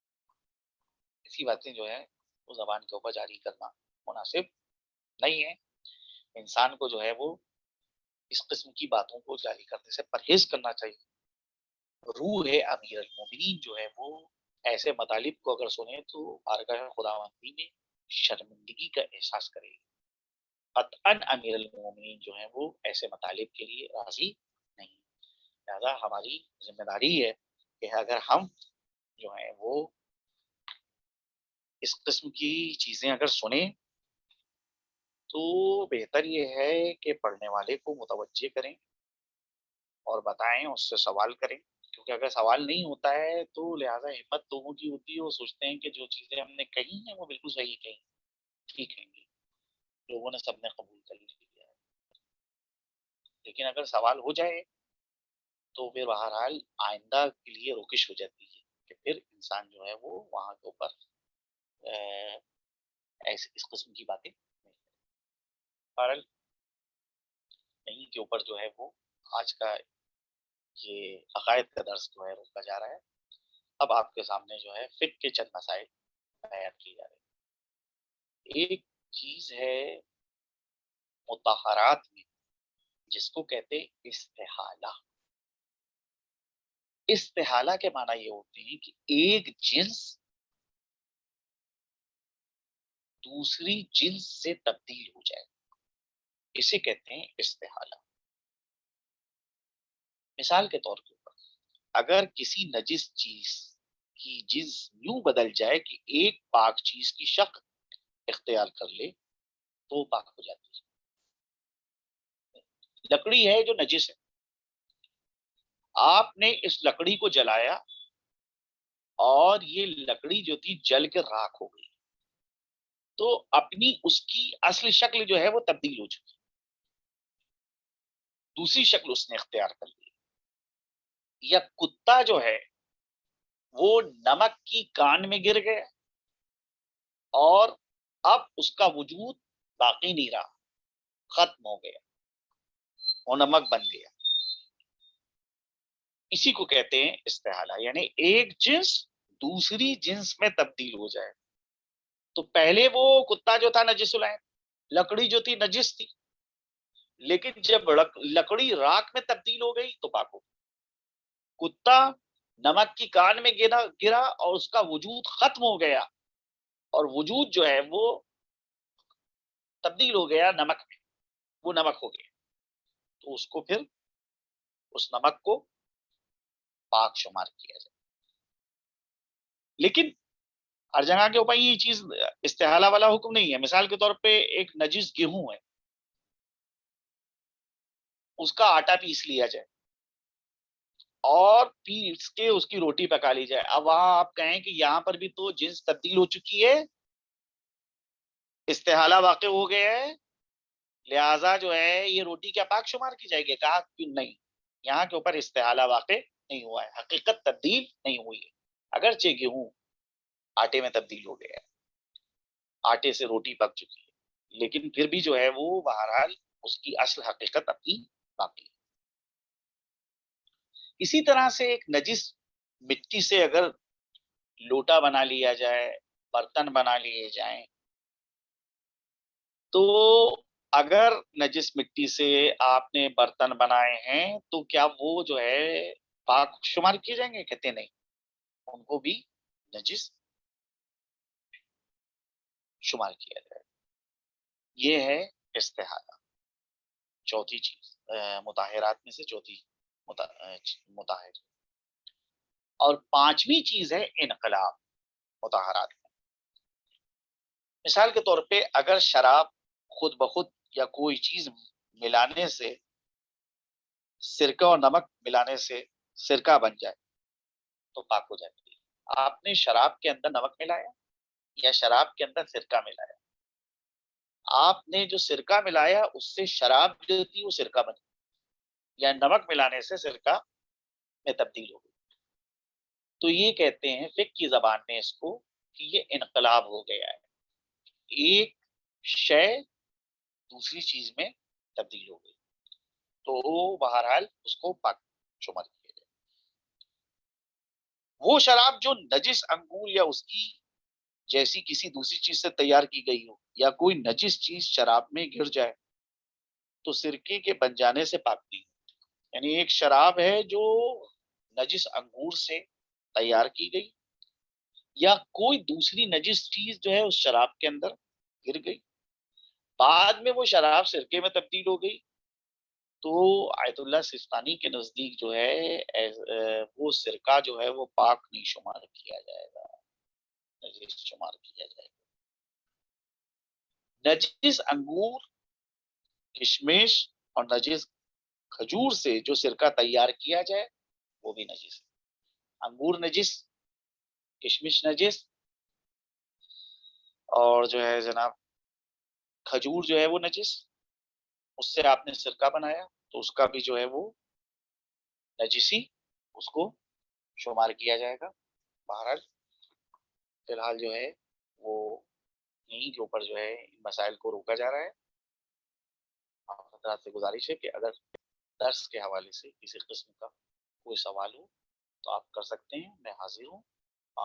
ایسی باتیں جو ہے وہ زبان کے اوپر جاری کرنا مناسب نہیں ہے۔ انسان کو جو ہے وہ اس قسم کی باتوں کو جاری کرنے سے پرہیز کرنا چاہیے۔ روح امیر المومنین جو ہے وہ ایسے مطالب کو اگر سنے تو بارگاہ خداوندی میں شرمندگی کا احساس کرے گی۔ قطعاً امیر المومنین جو ہیں وہ ایسے مطالب کے لیے راضی نہیں۔ لہذا ہماری ذمہ داری ہے کہ اگر ہم جو ہیں وہ اس قسم کی چیزیں اگر سنیں تو بہتر یہ ہے کہ پڑھنے والے کو متوجہ کریں اور بتائیں، اس سے سوال کریں، کیونکہ اگر سوال نہیں ہوتا ہے تو لہٰذا ہمت لوگوں کی ہوتی ہے، وہ سوچتے ہیں کہ جو چیزیں ہم نے کہی ہیں وہ بالکل صحیح کہیں، ٹھیک کہیں گی، لوگوں نے سب نے قبول کر لیا ہے۔ لیکن اگر سوال ہو جائے تو پھر بہرحال آئندہ کے لیے روکش ہو جاتی ہے کہ پھر انسان جو ہے وہ وہاں کے اوپر ایسے اس قسم کی باتیں نہیں کرے۔ بہرحال یہیں کے اوپر جو ہے وہ آج کا یہ عقائد کا درس جو ہے روکا جا رہا ہے۔ اب آپ کے سامنے جو ہے فقہ کے چند مسائل بیان کی جا رہے ہیں۔ ایک چیز ہے مطہرات میں جس کو کہتے ہیں استحالہ۔ استحالہ کے معنی یہ ہوتے ہیں کہ ایک جنس دوسری جنس سے تبدیل ہو جائے، اسے کہتے ہیں استحالہ۔ مثال کے طور پر اگر کسی نجس چیز کی جنس یوں بدل جائے کہ ایک پاک چیز کی شکل اختیار کر لے تو وہ پاک ہو جاتی ہے۔ لکڑی ہے جو نجس ہے، آپ نے اس لکڑی کو جلایا اور یہ لکڑی جو تھی جل کے راکھ ہو گئی، تو اپنی اس کی اصل شکل جو ہے وہ تبدیل ہو چکی، دوسری شکل اس نے اختیار کر لی۔ یا کتا جو ہے وہ نمک کی کان میں گر گیا اور اب اس کا وجود باقی نہیں رہا، ختم ہو گیا، وہ نمک بن گیا۔ اسی کو کہتے ہیں استحالہ، یعنی ایک جنس دوسری جنس میں تبدیل ہو جائے۔ تو پہلے وہ کتا جو تھا نجس العین، لکڑی جو تھی نجس تھی، لیکن جب لکڑی راکھ میں تبدیل ہو گئی تو پاک ہو گئی۔ کتا نمک کی کان میں گرا اور اس کا وجود ختم ہو گیا، اور وجود جو ہے وہ تبدیل ہو گیا نمک میں، وہ نمک ہو گیا، تو اس کو پھر اس نمک کو پاک شمار کیا جائے۔ لیکن ہر جگہ کے اوپر یہ چیز استحالہ والا حکم نہیں ہے۔ مثال کے طور پہ ایک نجس گیہوں ہے، اس کا آٹا پیس لیا جائے اور پیس کے اس کی روٹی پکا لی جائے۔ اب وہاں آپ کہیں کہ یہاں پر بھی تو جنس تبدیل ہو چکی ہے، استحالہ واقع ہو گیا ہے، لہٰذا جو ہے یہ روٹی کیا پاک شمار کی جائے گی؟ کہا کہ نہیں، یہاں کے اوپر استحالہ واقع نہیں ہوا ہے، حقیقت تبدیل نہیں ہوئی ہے۔ اگرچہ گیہوں آٹے میں تبدیل ہو گیا ہے، آٹے سے روٹی پک چکی ہے، لیکن پھر بھی جو ہے وہ بہرحال اس کی اصل حقیقت اپنی باقی ہے۔ اسی طرح سے ایک نجس مٹی سے اگر لوٹا بنا لیا جائے، برتن بنا لیے جائیں، تو اگر نجس مٹی سے آپ نے برتن بنائے ہیں تو کیا وہ جو ہے پاک شمار کیے جائیں گے؟ کہتے نہیں، ان کو بھی نجس شمار کیا جائے۔ یہ ہے استحالہ، چوتھی چیز مطہرات میں سے چوتھی مطہر۔ اور پانچویں چیز ہے انقلاب مطہرات میں۔ مثال کے طور پہ اگر شراب خود بخود یا کوئی چیز ملانے سے، سرکہ اور نمک ملانے سے سرکہ بن جائے تو پاک ہو جاتی ہے۔ آپ نے شراب کے اندر نمک ملایا یا شراب کے اندر سرکہ ملایا، آپ نے جو سرکہ ملایا اس سے شراب جو تھی وہ سرکہ بن گئی، یا نمک ملانے سے سرکہ میں تبدیل ہو گئی، تو یہ کہتے ہیں فقہ کی زبان میں اس کو کہ یہ انقلاب ہو گیا ہے، ایک شے دوسری چیز میں تبدیل ہو گئی، تو بہرحال اس کو پاک شمار کیا جائے۔ وہ شراب جو نجس انگور یا اس کی جیسی کسی دوسری چیز سے تیار کی گئی ہو، یا کوئی نجس چیز شراب میں گر جائے تو سرکے کے بن جانے سے پاک نہیں، یعنی ایک شراب ہے جو نجس انگور سے تیار کی گئی، یا کوئی دوسری نجس چیز جو ہے اس شراب کے اندر گر گئی، بعد میں وہ شراب سرکے میں تبدیل ہو گئی، تو آیت اللہ سستانی کے نزدیک جو ہے وہ سرکہ جو ہے وہ پاک نہیں شمار کیا جائے گا، نجس شمار کیا جائے گا۔ نجس انگور، کشمش اور نجس کھجور سے جو سرکہ تیار کیا جائے وہ بھی نجس ہے۔ انگور نجس، کشمش نجس، اور جو ہے جناب کھجور جو ہے وہ نجس، اس سے آپ نے سرکہ بنایا تو اس کا بھی جو ہے وہ نجسی اس کو شمار کیا جائے گا۔ بہرحال فی الحال جو ہے وہ یہیں کے اوپر جو ہے ان مسائل کو روکا جا رہا ہے۔ آپ حضرات سے گزارش ہے کہ اگر درس کے حوالے سے کسی قسم کا کوئی سوال ہو تو آپ کر سکتے ہیں، میں حاضر ہوں۔